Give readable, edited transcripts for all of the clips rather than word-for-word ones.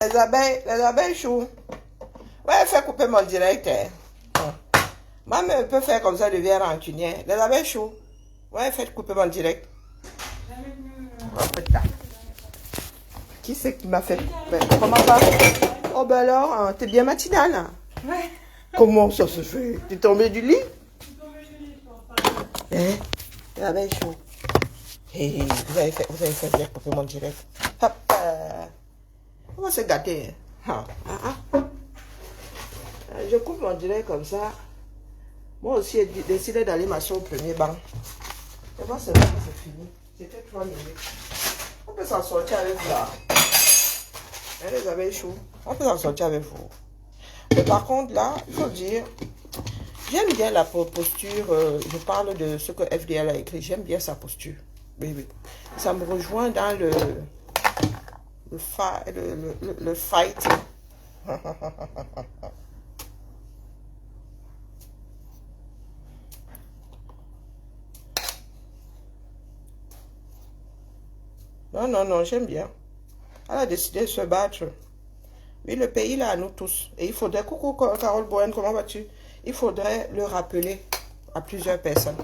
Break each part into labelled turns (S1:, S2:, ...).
S1: Les abeilles chou. Ouais, fais couper mon direct. Moi, je peux faire comme ça, je deviens rancunier. Les abeilles chou. Ouais, faites couper mon direct. Oh, putain. Qui c'est qui m'a fait couper? Comment va? Oh, ben alors, t'es bien matinale.
S2: Ouais.
S1: Comment ça se fait? T'es tombé du lit? Hein? Les abeilles chou. Hey, vous avez fait bien couper mon direct. Hop. On va se gâter. Ah, ah, ah. Je coupe mon direct comme ça. Moi aussi, j'ai décidé d'aller m'asseoir au premier banc. Et moi, c'est vrai que c'est fini. C'était 3 minutes. On peut s'en sortir avec vous là. Hein, les abeilles chauds. On peut s'en sortir avec vous. Mais par contre, là, il faut dire, j'aime bien la posture. Je parle de ce que FDL a écrit. J'aime bien sa posture. Oui, oui. Ça me rejoint dans le fight. Non, non, non, j'aime bien. Elle a décidé de se battre. Oui, le pays, là, à nous tous. Et il faudrait... Coucou, Carole Bohen, comment vas-tu? Il faudrait le rappeler à plusieurs personnes.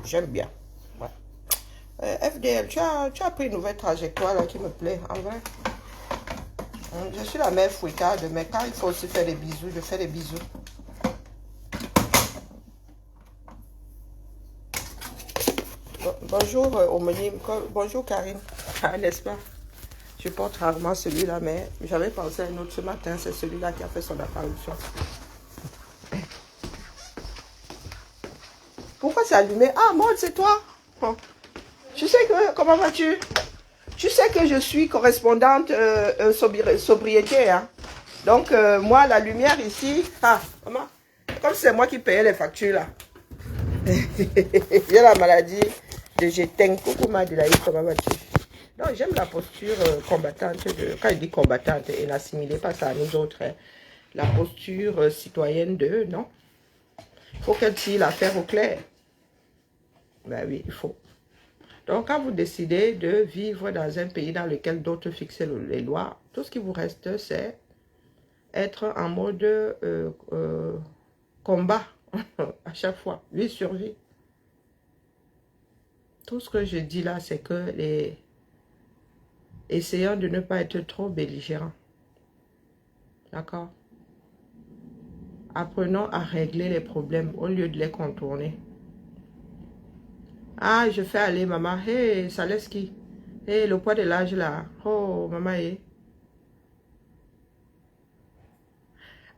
S1: J'aime bien. Ouais. FDL, tu as pris une nouvelle trajectoire, là, qui me plaît, en vrai. Je suis la mère fouettarde, mais quand il faut aussi faire des bisous, je fais des bisous. Bonjour, homonyme. Bonjour, Karine. Ah, n'est-ce pas? Je porte rarement celui-là, mais j'avais pensé à un autre ce matin. C'est celui-là qui a fait son apparition. Pourquoi c'est allumé? Ah, Maud, c'est toi? Oh. Tu sais que... Comment vas-tu? Tu sais que je suis correspondante sobriété. Hein? Donc, moi, la lumière ici... Ah, maman, comme c'est moi qui payais les factures, là. J'ai la maladie de j'éteins. Coucou, Madelaï, comment vas-tu? Non, j'aime la posture combattante. Quand je dis combattante, et n'assimilez pas ça à nous autres. Hein. La posture citoyenne de, non? Il faut qu'elle tire l'affaire au clair. Ben oui, il faut. Donc, quand vous décidez de vivre dans un pays dans lequel d'autres fixent les lois, tout ce qui vous reste, c'est être en mode combat à chaque fois. Vie sur vie. Tout ce que je dis là, c'est que essayons de ne pas être trop belligérants. D'accord? Apprenons à régler les problèmes au lieu de les contourner. Ah, je fais aller, maman. Hey, ça laisse qui? Hey, le poids de l'âge là. Oh, maman, hey.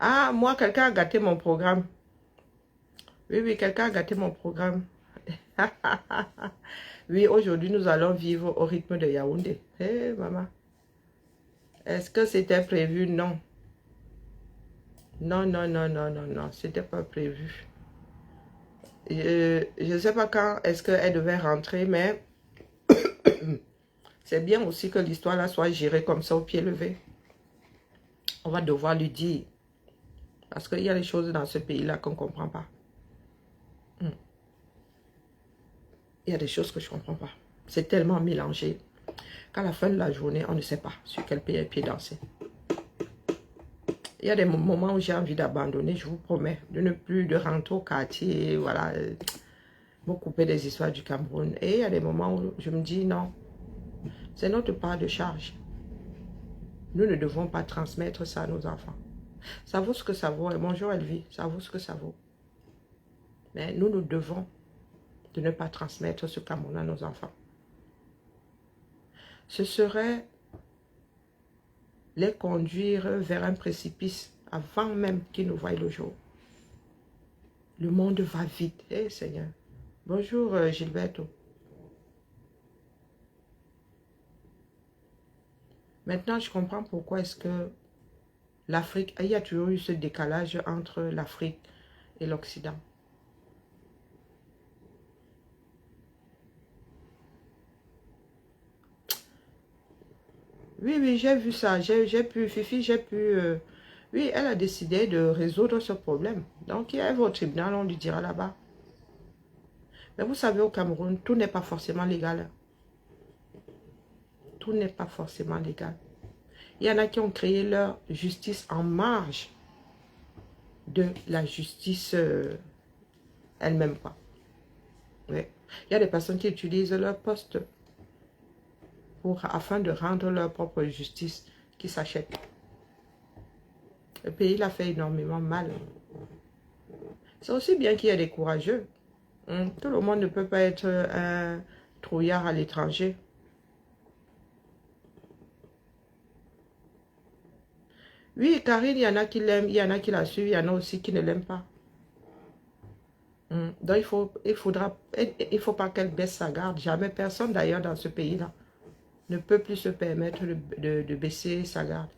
S1: Ah, moi, quelqu'un a gâté mon programme. Oui, oui, quelqu'un a gâté mon programme. Oui, aujourd'hui, nous allons vivre au rythme de Yaoundé. Hey, maman. Est-ce que c'était prévu? Non. Non, non, non, non, non, non. C'était pas prévu. Je ne sais pas quand est-ce qu'elle devait rentrer, mais c'est bien aussi que l'histoire là soit gérée comme ça au pied levé. On va devoir lui dire. Parce qu'il y a des choses dans ce pays-là qu'on ne comprend pas. Il y a des choses que je ne comprends pas. C'est tellement mélangé qu'à la fin de la journée, on ne sait pas sur quel pied danser. Il y a des moments où j'ai envie d'abandonner, je vous promets, de rentrer au quartier, voilà, me couper des histoires du Cameroun. Et il y a des moments où je me dis non, c'est notre part de charge. Nous ne devons pas transmettre ça à nos enfants. Ça vaut ce que ça vaut. Et bonjour Elvie, ça vaut ce que ça vaut. Mais nous devons de ne pas transmettre ce Cameroun à nos enfants. Ce serait les conduire vers un précipice avant même qu'ils ne voient le jour. Le monde va vite. Eh Seigneur. Bonjour Gilberto. Maintenant, je comprends pourquoi est-ce que l'Afrique, il y a toujours eu ce décalage entre l'Afrique et l'Occident. Oui, oui, j'ai vu ça. J'ai pu, Fifi, j'ai pu... oui, elle a décidé de résoudre ce problème. Donc, il y a au tribunal, on lui dira là-bas. Mais vous savez, au Cameroun, tout n'est pas forcément légal. Tout n'est pas forcément légal. Il y en a qui ont créé leur justice en marge de la justice elle-même, quoi. Ouais. Il y a des personnes qui utilisent leur poste afin de rendre leur propre justice, qui s'achètent. Le pays l'a fait énormément mal. C'est aussi bien qu'il y ait des courageux. Tout le monde ne peut pas être un trouillard à l'étranger. Oui, Karine, il y en a qui l'aiment, il y en a qui la suivent, il y en a aussi qui ne l'aiment pas. Donc il faut pas qu'elle baisse sa garde. Jamais personne d'ailleurs dans ce pays-là ne peut plus se permettre de baisser sa garde.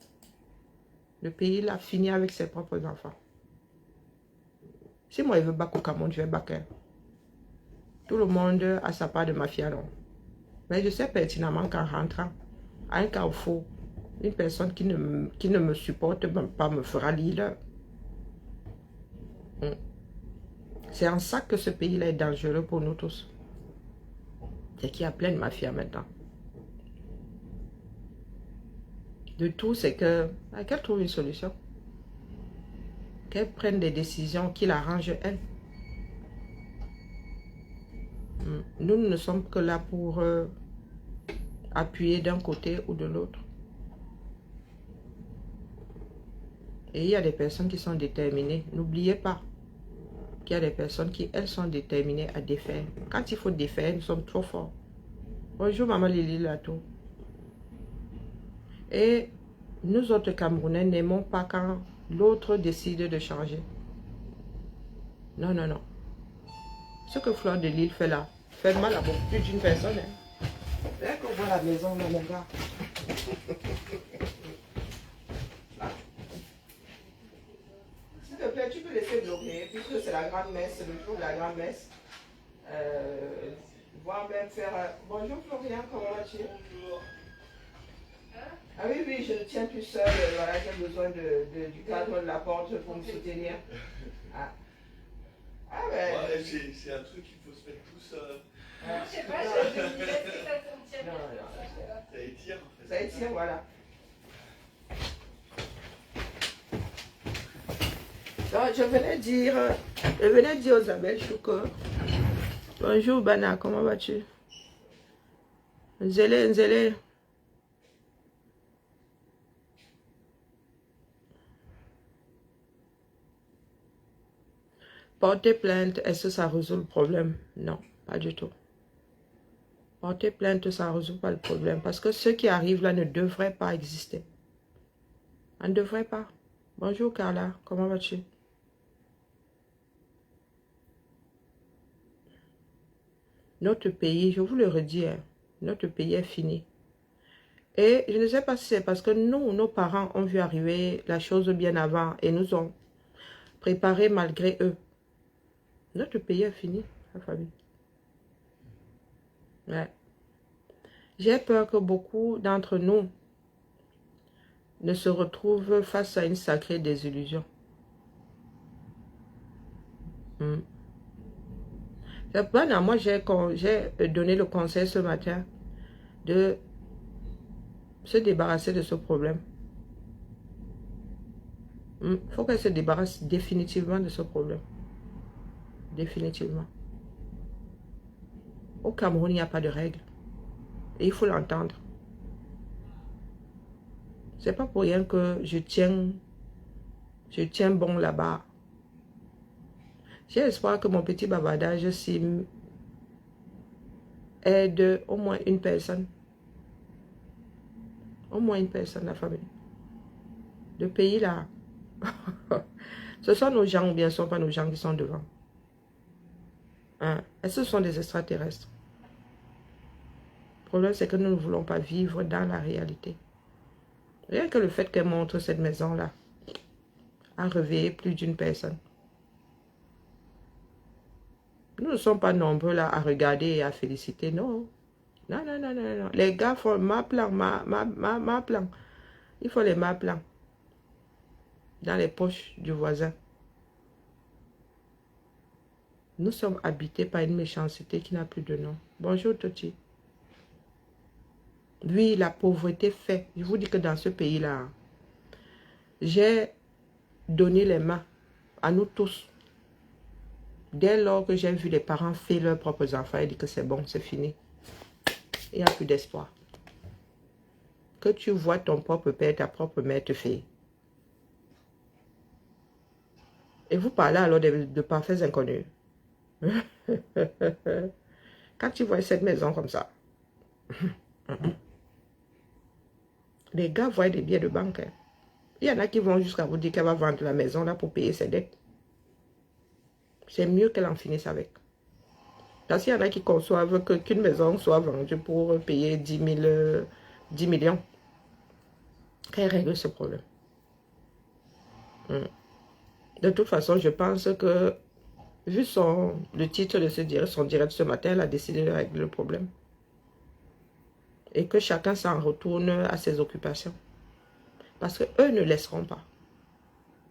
S1: Le pays là fini avec ses propres enfants. Si moi je veux battre au Cameroun, je vais battre. Tout le monde a sa part de mafia, non. Mais je sais pertinemment qu'en rentrant à un carrefour, une personne qui ne me supporte même pas me fera l'île. C'est en ça que ce pays-là est dangereux pour nous tous. C'est qu'il y a plein de mafia maintenant. De tout, c'est qu'elle trouve une solution. Qu'elle prenne des décisions qui l'arrangent elle. Nous ne sommes que là pour appuyer d'un côté ou de l'autre. Et il y a des personnes qui sont déterminées. N'oubliez pas qu'il y a des personnes qui, elles, sont déterminées à défaire. Quand il faut défaire, nous sommes trop forts. Bonjour, maman Lily Lato. Et nous autres Camerounais n'aimons pas quand l'autre décide de changer. Non, non, non. Ce que Fleur de Lille fait là, fait mal à beaucoup plus d'une personne. Dès qu'on voit la maison, mon gars. S'il te plaît, tu peux laisser bloquer, puisque c'est la grande messe, le jour de la grande messe. Voire même faire... Bonjour Florian, comment vas-tu? Bonjour. Ah oui, oui, je ne tiens plus seul. Voilà, j'ai besoin du cadre de la porte pour me soutenir. Ah, ah ben...
S2: Ouais, c'est un truc qu'il faut se mettre tout seul.
S3: Je sais pas, je me disais que ça fonctionne.
S2: Non, ça étire en fait.
S1: Ça étire, voilà. Donc, je venais dire aux Abel Chouko. Bonjour Bana, comment vas-tu? Nzele, Nzele. Porter plainte, est-ce que ça résout le problème? Non, pas du tout. Porter plainte, ça ne résout pas le problème. Parce que ceux qui arrivent là ne devraient pas exister. On ne devrait pas. Bonjour Carla, comment vas-tu? Notre pays, je vous le redis, hein, notre pays est fini. Et je ne sais pas si c'est parce que nous, nos parents ont vu arriver la chose bien avant et nous ont préparé malgré eux. Notre pays est fini, la famille. Ouais. J'ai peur que beaucoup d'entre nous ne se retrouvent face à une sacrée désillusion. Moi, j'ai donné le conseil ce matin de se débarrasser de ce problème. Il faut qu'elle se débarrasse définitivement de ce problème. Définitivement. Au Cameroun, il n'y a pas de règles. Et il faut l'entendre. C'est pas pour rien que je tiens bon là-bas. J'ai espoir que mon petit bavardage sim aide au moins une personne. Au moins une personne, la famille. Le pays là. Ce sont nos gens ou bien ce ne sont pas nos gens qui sont devant. Hein? Est-ce que ce sont des extraterrestres? Le problème, c'est que nous ne voulons pas vivre dans la réalité. Rien que le fait qu'elle montre cette maison-là a réveillé plus d'une personne. Nous ne sommes pas nombreux là à regarder et à féliciter, non. Non, non, non, non, non. Les gars font ma plan. Il faut les ma plans dans les poches du voisin. Nous sommes habités par une méchanceté qui n'a plus de nom. Bonjour Toti. Oui, la pauvreté fait. Je vous dis que dans ce pays-là, j'ai donné les mains à nous tous. Dès lors que j'ai vu les parents faire leurs propres enfants, ils disent que c'est bon, c'est fini. Il n'y a plus d'espoir. Que tu vois ton propre père, ta propre mère te faire. Et vous parlez alors de parfaits inconnus. Quand tu vois cette maison comme ça, les gars voient des billets de banque. Hein. Il y en a qui vont jusqu'à vous dire qu'elle va vendre la maison là pour payer ses dettes. C'est mieux qu'elle en finisse avec. Parce qu'il y en a qui conçoivent qu'une maison soit vendue pour payer 10 millions. Qu'elle règle ce problème. De toute façon, je pense que, vu le titre de son direct ce matin, elle a décidé de régler le problème. Et que chacun s'en retourne à ses occupations. Parce qu'eux ne laisseront pas.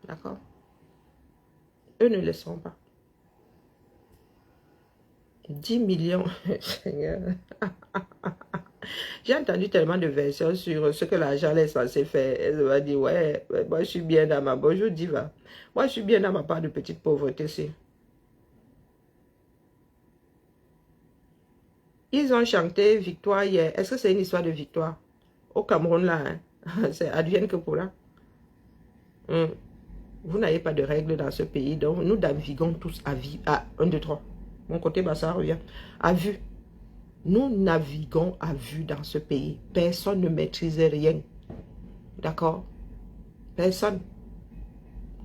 S1: D'accord? Eux ne laisseront pas. 10 millions. J'ai entendu tellement de versions sur ce que l'argent est censé faire. Elle va dire, ouais, moi je suis bien dans ma... Bonjour Diva. Moi je suis bien dans ma part de petite pauvreté ici. Ils ont chanté victoire hier. Est-ce que c'est une histoire de victoire? Au Cameroun là, hein? C'est advienne que pour là. Vous n'avez pas de règles dans ce pays. Donc nous naviguons tous à vie. À 1, 2, 3. Mon côté, bah, ça revient. À vue. Nous naviguons à vue dans ce pays. Personne ne maîtrise rien. D'accord? Personne.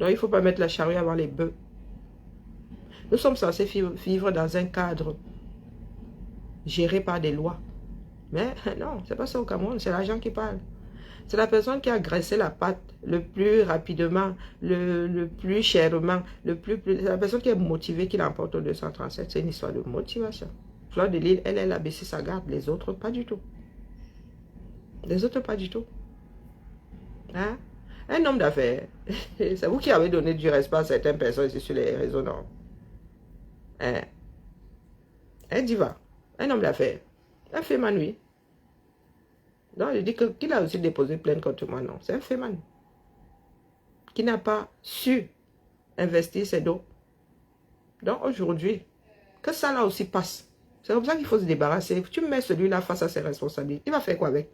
S1: Donc, il ne faut pas mettre la charrue avant les bœufs. Nous sommes censés vivre dans un cadre géré par des lois. Mais non, c'est pas ça au Cameroun. C'est l'argent qui parle. C'est la personne qui a graissé la pâte le plus rapidement, le plus chèrement, c'est la personne qui est motivée qui l'emporte au 237. C'est une histoire de motivation. Fleur de Lille, elle a baissé sa garde. Les autres, pas du tout. Les autres, pas du tout. Hein? Un homme d'affaires. C'est vous qui avez donné du respect à certaines personnes ici sur les réseaux, non? Hein? Un diva. Un homme d'affaires. Un fait ma nuit. Donc, je dis qu'il a aussi déposé plainte contre moi, non. C'est un féman. Qui n'a pas su investir ses dos. Donc, aujourd'hui, que ça là aussi passe. C'est comme ça qu'il faut se débarrasser. Tu mets celui-là face à ses responsabilités. Il va faire quoi avec?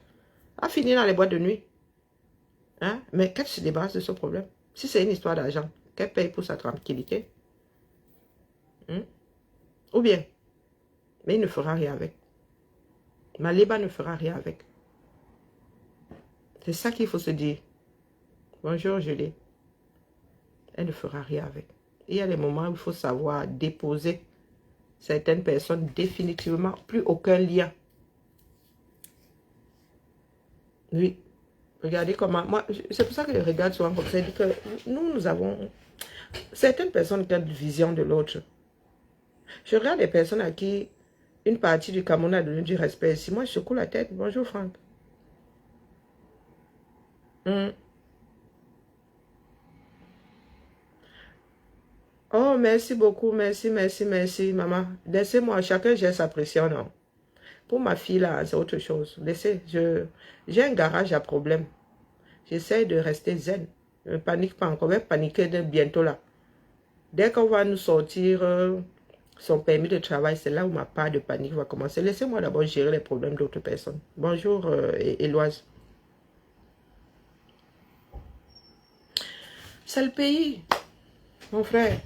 S1: Il va finir dans les boîtes de nuit. Hein? Mais qu'elle se débarrasse de ce problème. Si c'est une histoire d'argent, qu'elle paye pour sa tranquillité. Ou bien, mais il ne fera rien avec. Maliba ne fera rien avec. C'est ça qu'il faut se dire. Bonjour Julie. Elle ne fera rien avec. Il y a des moments où il faut savoir déposer certaines personnes définitivement, plus aucun lien. Oui. Regardez comment... Moi, c'est pour ça que je regarde souvent comme ça. Je dis que nous avons... Certaines personnes qui ont une vision de l'autre. Je regarde des personnes à qui une partie du Cameroun a donné du respect. Si moi, je secoue la tête. Bonjour Franck. Oh, merci beaucoup. Merci, maman. Laissez-moi, chacun gère sa pression, non? Pour ma fille, là, c'est autre chose. Laissez, j'ai un garage à problème. J'essaie de rester zen. Je ne panique pas encore. Je vais paniquer de bientôt, là. Dès qu'on va nous sortir son permis de travail, c'est là où ma part de panique va commencer. Laissez-moi d'abord gérer les problèmes d'autres personnes. Bonjour, Éloise. C'est le pays, mon frère.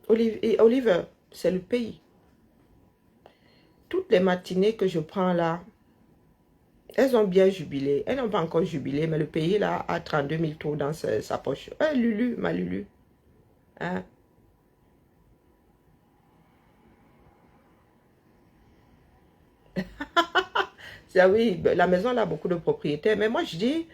S1: Oliver, c'est le pays. Toutes les matinées que je prends là, elles ont bien jubilé. Elles n'ont pas encore jubilé, mais le pays là a 32 000 tours dans sa poche. Lulu, ma Lulu. Hein? Oui, la maison là a beaucoup de propriétaires. Mais moi je dis,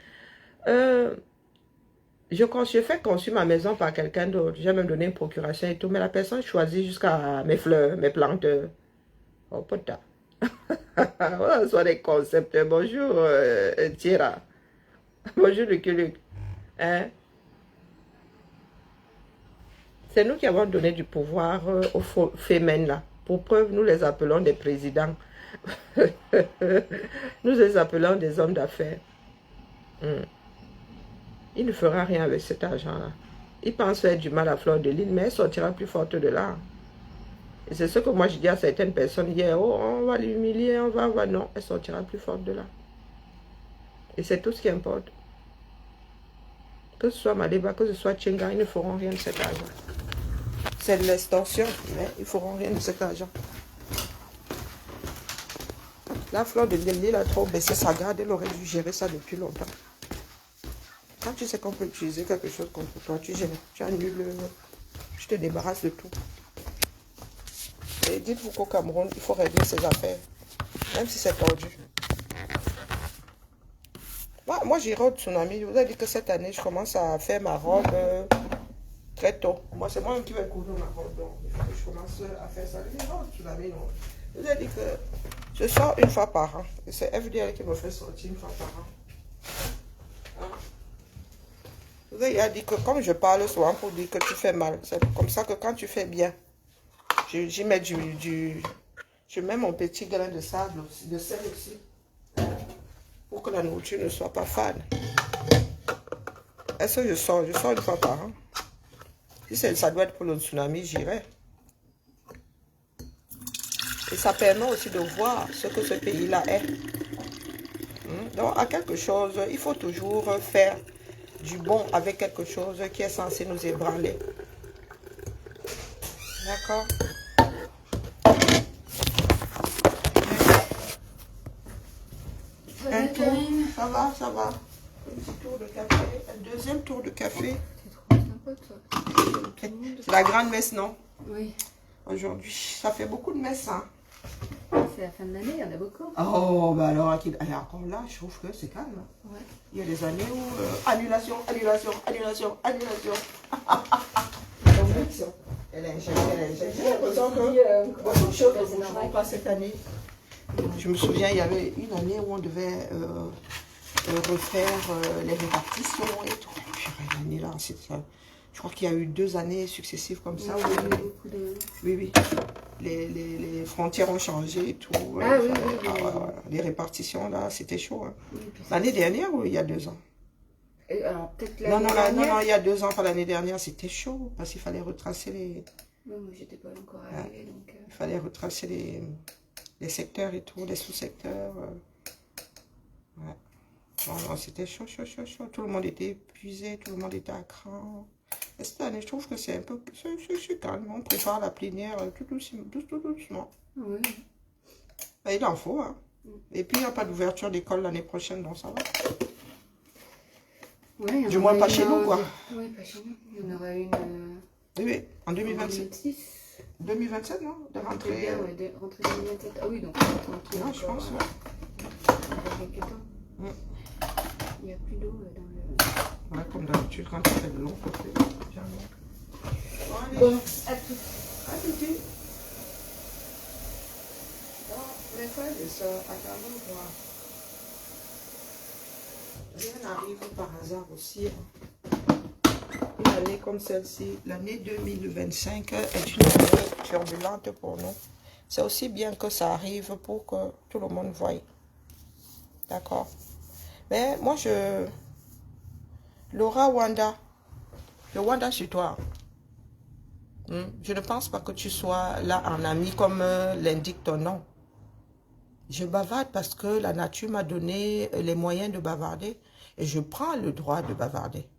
S1: je fais construire ma maison par quelqu'un d'autre. J'ai même donné une procuration et tout. Mais la personne choisit jusqu'à mes fleurs, mes plantes. Oh putain. On soit des concepts. Bonjour Tira. Bonjour Luc. Hein? C'est nous qui avons donné du pouvoir aux femmes là. Pour preuve, nous les appelons des présidents. Nous les appelons des hommes d'affaires. Il ne fera rien avec cet argent-là. Il pense faire du mal à Fleur de Lys, mais elle sortira plus forte de là. Et c'est ce que moi je dis à certaines personnes hier. Oh, on va l'humilier, on va... Non, elle sortira plus forte de là. Et c'est tout ce qui importe. Que ce soit Madeba, que ce soit Tchenga, ils ne feront rien de cet argent. C'est de l'extorsion, mais ils ne feront rien de cet argent. La Fleur de Lys, elle a trop baissé sa garde, elle aurait dû gérer ça depuis longtemps. Quand tu sais qu'on peut utiliser quelque chose contre toi, tu gères, tu annules, tu te débarrasses de tout. Et dites-vous qu'au Cameroun, il faut régler ses affaires, même si c'est tordu. Moi j'irai au tsunami. Je vous ai dit que cette année, je commence à faire ma robe très tôt. Moi, c'est moi qui vais couvrir ma robe. Donc, il faut que je commence à faire ça. Je dis non, au tsunami, non. Je vous ai dit que je sors une fois par an. Et c'est FDL qui me fait sortir une fois par an. Hein? Je vous ai dit que comme je parle souvent pour dire que tu fais mal, c'est comme ça que quand tu fais bien, j'y mets je mets mon petit grain de sable aussi, de sel aussi. Pour que la nourriture ne soit pas fade. Est-ce que je sors une fois par an. Si ça doit être pour le tsunami, j'irai. Et ça permet aussi de voir ce que ce pays-là est. Donc, à quelque chose, il faut toujours faire du bon avec quelque chose qui est censé nous ébranler. D'accord? Un tour, ça va. Un petit tour de café, un deuxième tour de café.
S3: C'est trop sympa, toi.
S1: C'est la grande messe, non?
S3: Oui.
S1: Aujourd'hui, ça fait beaucoup de messes, hein?
S3: C'est la fin de l'année, il y en a beaucoup.
S1: Oh, bah alors encore là, je trouve que c'est calme.
S3: Ouais.
S1: Il y a des années où annulation. Elle a j'ai l'impression que beaucoup de choses ne bougeront pas cette année. Je me souviens, il y avait une année où on devait refaire les répartitions et tout. L'année là, je crois qu'il y a eu 2 années successives comme ça. Oui. Les frontières ont changé et tout. Les répartitions là, c'était chaud. Hein. Oui, l'année dernière ou il y a 2 ans?
S3: Alors, peut-être
S1: non, il y a 2 ans, pas l'année dernière, c'était chaud parce qu'il fallait retracer les.
S3: Non, moi j'étais pas encore arrivée. Donc,
S1: il fallait retracer les secteurs et tout, les sous-secteurs. Ouais. Non, c'était chaud. Tout le monde était épuisé, tout le monde était à cran. Et cette année, je trouve que c'est un peu. C'est calme. On prépare la plénière tout doucement.
S3: Oui.
S1: Et il en faut. Hein. Et puis, il n'y a pas d'ouverture d'école l'année prochaine, donc ça va.
S3: Ouais,
S1: du moins, pas chez nous, quoi.
S3: Oui, pas chez nous. Il y en aura une.
S1: Oui, en 2027.
S3: 2026.
S1: 2027, non? De rentrée.
S3: Bien, ouais, de rentrée 2027. Ah oui, donc tranquille.
S1: Non, je pense,
S3: Quelques temps. Il n'y a plus d'eau dans le.
S1: Ouais, comme d'habitude, quand tu fais de l'eau, c'est bien long.
S3: Bon, à tout.
S1: À tout de suite. Les frères et sœurs, attendons voir. Rien n'arrive par hasard aussi. Une année comme celle-ci, l'année 2025 est une année turbulente pour nous. C'est aussi bien que ça arrive pour que tout le monde voie. D'accord? Mais moi, Laura Wanda, le Wanda sur toi. Je ne pense pas que tu sois là en ami comme l'indique ton nom. Je bavarde parce que la nature m'a donné les moyens de bavarder et je prends le droit de bavarder.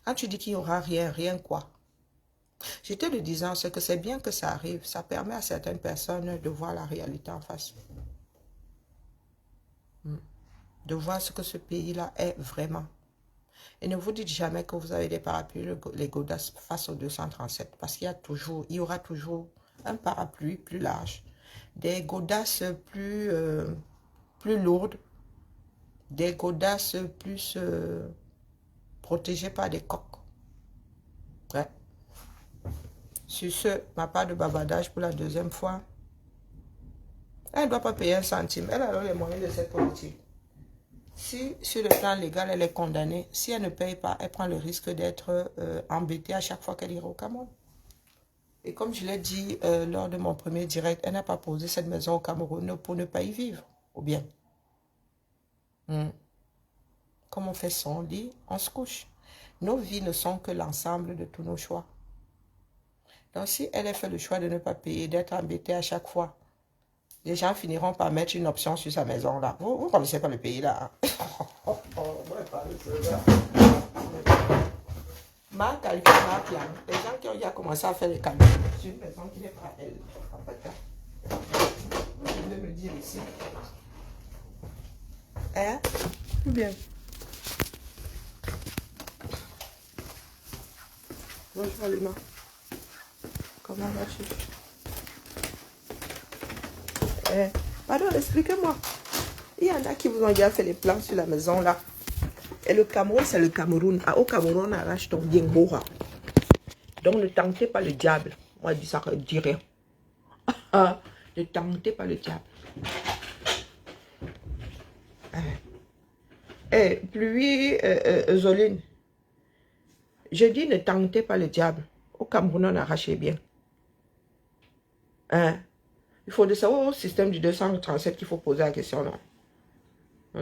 S1: Quand tu dis qu'il n'y aura rien quoi? Je te le disant, c'est que c'est bien que ça arrive. Ça permet à certaines personnes de voir la réalité en face. De voir ce que ce pays-là est vraiment. Et ne vous dites jamais que vous avez des parapluies, les godasses face au 237. Parce qu'il y aura toujours un parapluie plus large. Des godasses plus lourdes. Des godasses plus protégées par des coques. Ouais. Sur ce, ma part de bavardage pour la 2e fois. Elle ne doit pas payer 1 centime. Elle a les moyens de cette politique. Si, sur le plan légal, elle est condamnée, si elle ne paye pas, elle prend le risque d'être embêtée à chaque fois qu'elle ira au Cameroun. Et comme je l'ai dit lors de mon premier direct, elle n'a pas posé cette maison au Cameroun pour ne pas y vivre. Ou bien, comme on fait son lit, on se couche. Nos vies ne sont que l'ensemble de tous nos choix. Donc si elle a fait le choix de ne pas payer, d'être embêtée à chaque fois, les gens finiront par mettre une option sur sa maison là. Vous ne connaissez pas le pays là. Ma calcul, ma plan. Les gens qui ont déjà commencé à faire les calculs sur une maison qui n'est pas elle. En fait, je vais me dire ici. Hein? Tout bien. Bonjour Lima. Comment vas-tu? Pardon, expliquez-moi. Il y en a qui vous ont déjà fait les plans sur la maison là. Et le Cameroun, c'est le Cameroun. Au Cameroun, on arrache ton bien bourra. Donc ne tentez pas le diable. Moi, je dis ça, je dis rien. Ne tentez pas le diable. Pluie, Zoline. Je dis ne tentez pas le diable. Au Cameroun, on arrache les biens. Il faut de savoir au système du 237 qu'il faut poser la question, non?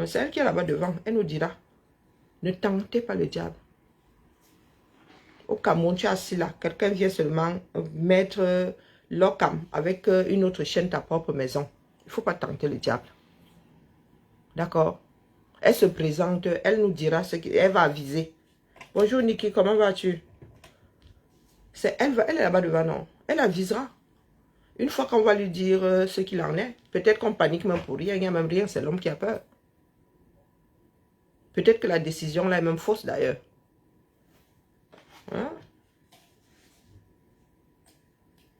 S1: C'est elle qui est là-bas devant. Elle nous dira. Ne tentez pas le diable. Au Cameroun, tu es assis là. Quelqu'un vient seulement mettre l'ocam avec une autre chaîne ta propre maison. Il ne faut pas tenter le diable. D'accord? Elle se présente, elle nous dira ce qu'elle va aviser. Bonjour Niki, comment vas-tu? Elle est là-bas devant, non? Elle avisera. Une fois qu'on va lui dire ce qu'il en est, peut-être qu'on panique même pour rien, il n'y a même rien, c'est l'homme qui a peur. Peut-être que la décision là est même fausse d'ailleurs. Hein?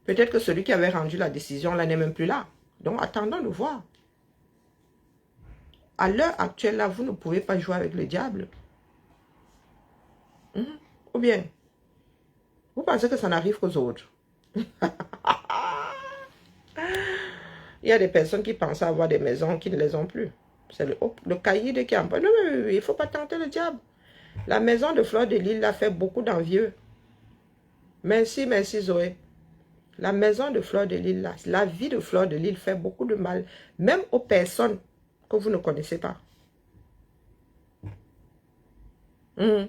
S1: Peut-être que celui qui avait rendu la décision là n'est même plus là. Donc attendons de voir. À l'heure actuelle là, vous ne pouvez pas jouer avec le diable. Ou bien, vous pensez que ça n'arrive qu'aux autres. Il y a des personnes qui pensent avoir des maisons qui ne les ont plus. C'est le cahier qui en parle. Non, mais il ne faut pas tenter le diable. La maison de Fleur de Lille a fait beaucoup d'envieux. Merci, merci Zoé. La maison de Fleur de Lille, la vie de Fleur de Lille fait beaucoup de mal. Même aux personnes que vous ne connaissez pas. Il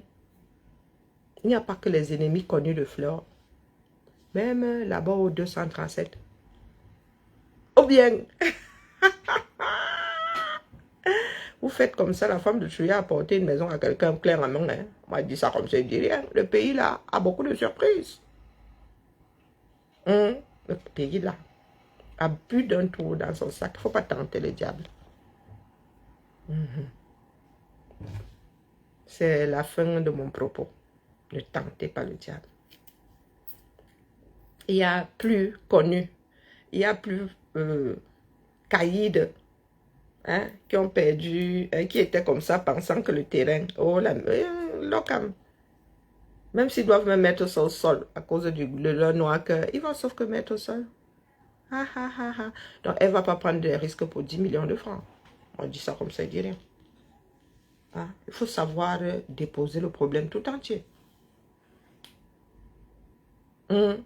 S1: n'y a pas que les ennemis connus de Fleur. Même là-bas au 237. Ou bien... Vous faites comme ça, la femme de Tuya a apporté une maison à quelqu'un clair en main. Hein. Moi, je dis ça comme ça, je dis rien. Le pays là a beaucoup de surprises. Le pays là a plus d'un tour dans son sac. Il ne faut pas tenter le diable. C'est la fin de mon propos. Ne tentez pas le diable. Il y a plus connu. Il y a plus caïd. Hein, qui ont perdu, qui étaient comme ça, pensant que le terrain, l'ocam, même s'ils doivent me mettre ça au sol à cause de leur noir cœur, ils vont sauf que mettre au sol. Donc elle ne va pas prendre des risques pour 10 millions de francs. On dit ça comme ça, il dit rien. Il faut savoir déposer le problème tout entier. Est-ce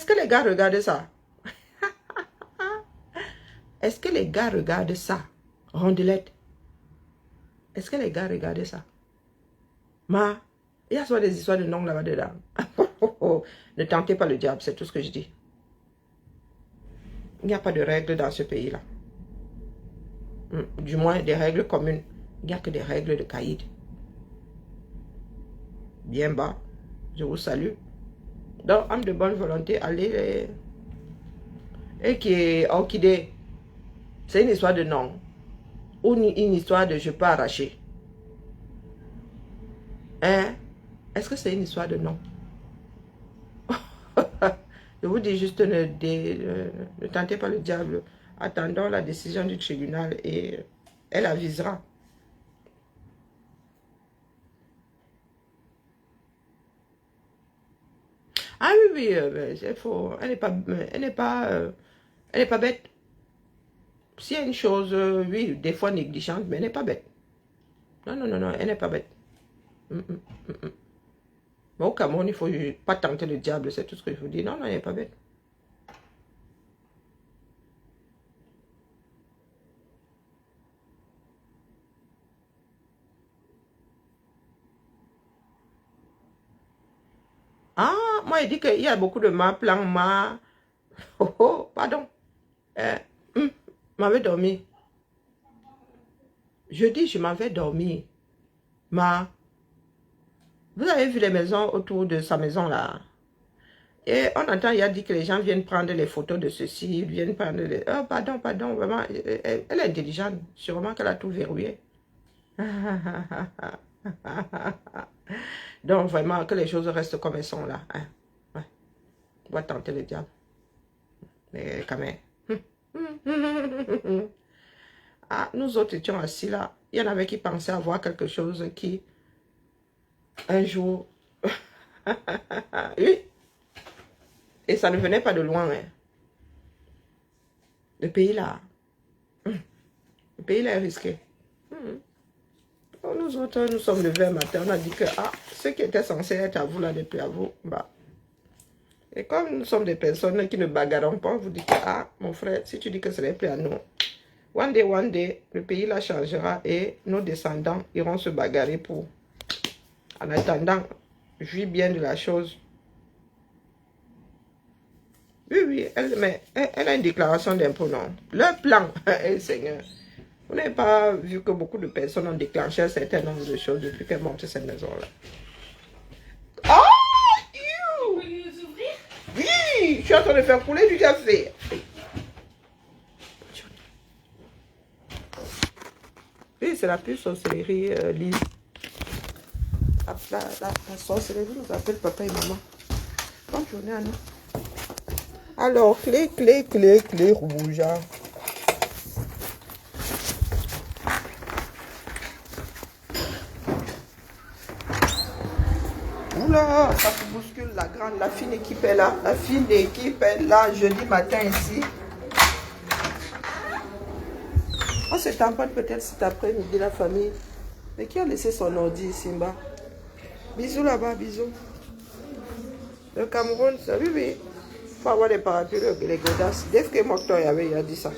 S1: que les gars regardent ça? Est-ce que les gars regardent ça? Rondelette. Est-ce que les gars regardent ça? Il y a soit des histoires de noms là-bas dedans. Ne tentez pas le diable, c'est tout ce que je dis. Il n'y a pas de règles dans ce pays-là. Du moins, des règles communes. Il n'y a que des règles de caïd. Bien bas. Je vous salue. Donc, homme de bonne volonté, allez. Et qui est orchidée. C'est une histoire de nom. Ou une histoire de je peux arracher. Hein? Est-ce que c'est une histoire de nom? Je vous dis juste ne tentez pas le diable. Attendons la décision du tribunal et elle avisera. Ah oui, c'est faux. Elle n'est pas bête. S'il y a une chose, oui, des fois négligente, mais elle n'est pas bête. Non, elle n'est pas bête. Mais au Cameroun, il ne faut pas tenter le diable, c'est tout ce que je vous dis. Non, non, il n'est pas bête. Ah, moi, il dit qu'il y a beaucoup de plans, Oh, oh, pardon. M'avais dormi. Je dis, je m'en vais dormir. Vous avez vu les maisons autour de sa maison là? Et on entend, il a dit que les gens viennent prendre les photos de ceci, viennent prendre les... Oh, pardon, pardon, vraiment, elle est intelligente. Sûrement qu'elle a tout verrouillé. Donc, vraiment, que les choses restent comme elles sont là. Hein. Ouais. On va tenter le diable. Mais quand même. Ah, nous autres étions assis là. Il y en avait qui pensaient avoir quelque chose qui, un jour... Oui. Et ça ne venait pas de loin. Hein. Le pays là. Le pays là est risqué. Nous autres, nous sommes levés un matin. On a dit que ce qui était censé être à vous là, depuis à vous. Bah. Et comme nous sommes des personnes qui ne bagarrons pas, on vous dit que mon frère, si tu dis que ce n'est plus à nous. One day, le pays là changera et nos descendants iront se bagarrer pour. En attendant, jouis bien de la chose. Oui, elle a une déclaration d'impôt, non? Le plan, Seigneur. Vous n'avez pas vu que beaucoup de personnes ont déclenché un certain nombre de choses depuis qu'elle monte cette maison-là. Oh!
S3: Tu peux nous ouvrir?
S1: Oui! Je suis en train de faire couler du café. Oui, c'est la plus sorcellerie, Lise. La sorcellerie nous appelle papa et maman. Bonne journée à nous. Alors, clé rouge. Oula, ça se bouscule, la fine équipe est là. La fine équipe est là, jeudi matin ici. On se tamponne peut-être cet après-midi, la famille. Mais qui a laissé son ordi ici, bas? Bisous là-bas, bisous. Le Cameroun, ça, oui. Il faut avoir des parapluies, les godasses. Dès que Mokhtar avait dit ça.